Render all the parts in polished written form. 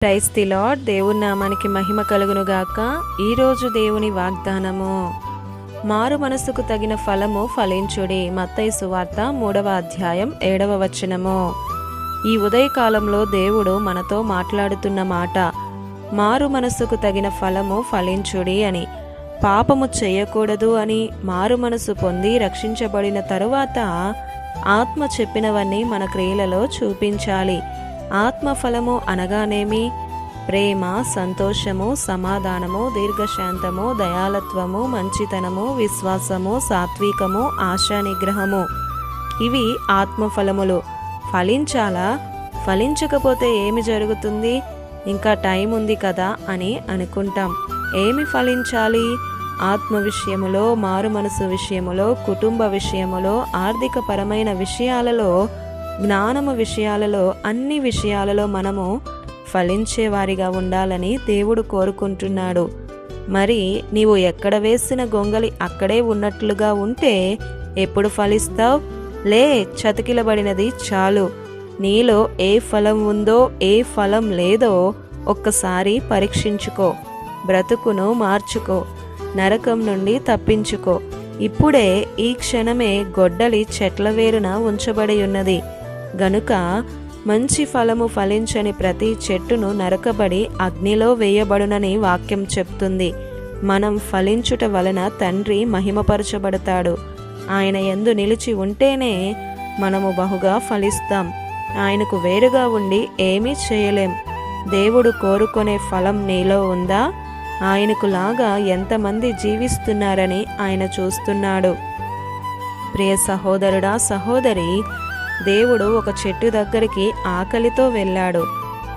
Praise the lord. దేవుని నామానికి మహిమ కలుగును గాక. ఈరోజు దేవుని వాగ్దానము, మారు మనసుకు తగిన ఫలము ఫలించుడి. మత్తయి సువార్త 3వ అధ్యాయం 7వ వచనము. ఈ ఉదయకాలంలో దేవుడు మనతో మాట్లాడుతున్న మాట, మారు మనసుకు తగిన ఫలము ఫలించుడి అని. పాపము చేయకూడదు అని మారు మనసు పొంది రక్షించబడిన తరువాత ఆత్మ చెప్పినవన్నీ మన క్రియలలో చూపించాలి. ఆత్మఫలము అనగానేమి? ప్రేమ, సంతోషము, సమాధానము, దీర్ఘశాంతము, దయాలత్వము, మంచితనము, విశ్వాసము, సాత్వికము, ఆశా నిగ్రహము. ఇవి ఆత్మఫలములు. ఫలించాలా? ఫలించకపోతే ఏమి జరుగుతుంది? ఇంకా టైం ఉంది కదా అని అనుకుంటాం. ఏమి ఫలించాలి? ఆత్మ విషయములో, మారు మనసు విషయములో, కుటుంబ విషయములో, ఆర్థికపరమైన విషయాలలో, జ్ఞానము విషయాలలో, అన్ని విషయాలలో మనము ఫలించేవారిగా ఉండాలని దేవుడు కోరుకుంటున్నాడు. మరి నీవు ఎక్కడ వేసిన గొంగలి అక్కడే ఉన్నట్లుగా ఉంటే ఎప్పుడు ఫలిస్తావు? లే, చతికిలబడినది చాలు. నీలో ఏ ఫలం ఉందో, ఏ ఫలం లేదో ఒక్కసారి పరీక్షించుకో. బ్రతుకును మార్చుకో. నరకం నుండి తప్పించుకో. ఇప్పుడే ఈ క్షణమే గొడ్డలి చెట్ల వేరున ఉంచబడి ఉన్నది గనుక మంచి ఫలము ఫలించని ప్రతి చెట్టును నరకబడి అగ్నిలో వేయబడునని వాక్యం చెప్తుంది. మనం ఫలించుట వలన తండ్రి మహిమపరచబడతాడు. ఆయన యందు నిలిచి ఉంటేనే మనము బహుగా ఫలిస్తాం. ఆయనకు వేరుగా ఉండి ఏమీ చేయలేం. దేవుడు కోరుకునే ఫలం నీలో ఉందా? ఆయనకు లాగా ఎంతమంది జీవిస్తున్నారని ఆయన చూస్తున్నాడు. ప్రియ సహోదరుడా, సహోదరి, దేవుడు ఒక చెట్టు దగ్గరికి ఆకలితో వెళ్ళాడు.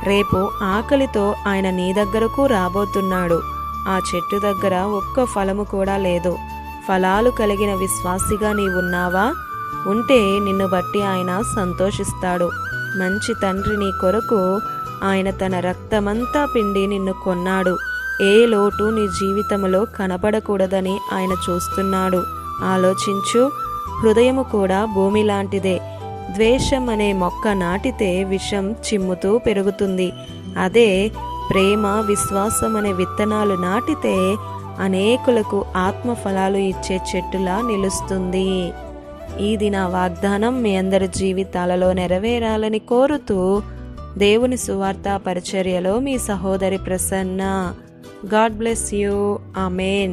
రేపు ఆకలితో ఆయన నీ దగ్గరకు రాబోతున్నాడు. ఆ చెట్టు దగ్గర ఒక్క ఫలము కూడా లేదు. ఫలాలు కలిగిన విశ్వాసిగా నీవున్నావా? ఉంటే నిన్ను బట్టి ఆయన సంతోషిస్తాడు. మంచి తండ్రి నీ కొరకు ఆయన తన రక్తమంతా పిండి నిన్ను కొన్నాడు. ఏ లోటు నీ జీవితంలో కనపడకూడదని ఆయన చూస్తున్నాడు. ఆలోచించు. హృదయము కూడా భూమి లాంటిదే. ద్వేషం అనే మొక్క నాటితే విషం చిమ్ముతూ పెరుగుతుంది. అదే ప్రేమ, విశ్వాసం అనే విత్తనాలు నాటితే అనేకులకు ఆత్మఫలాలు ఇచ్చే చెట్టులా నిలుస్తుంది. ఇది నా వాగ్దానం మీ అందరి జీవితాలలో నెరవేరాలని కోరుతూ దేవుని సువార్త పరిచర్యలో మీ సహోదరి Prasanna. God bless you. Amen.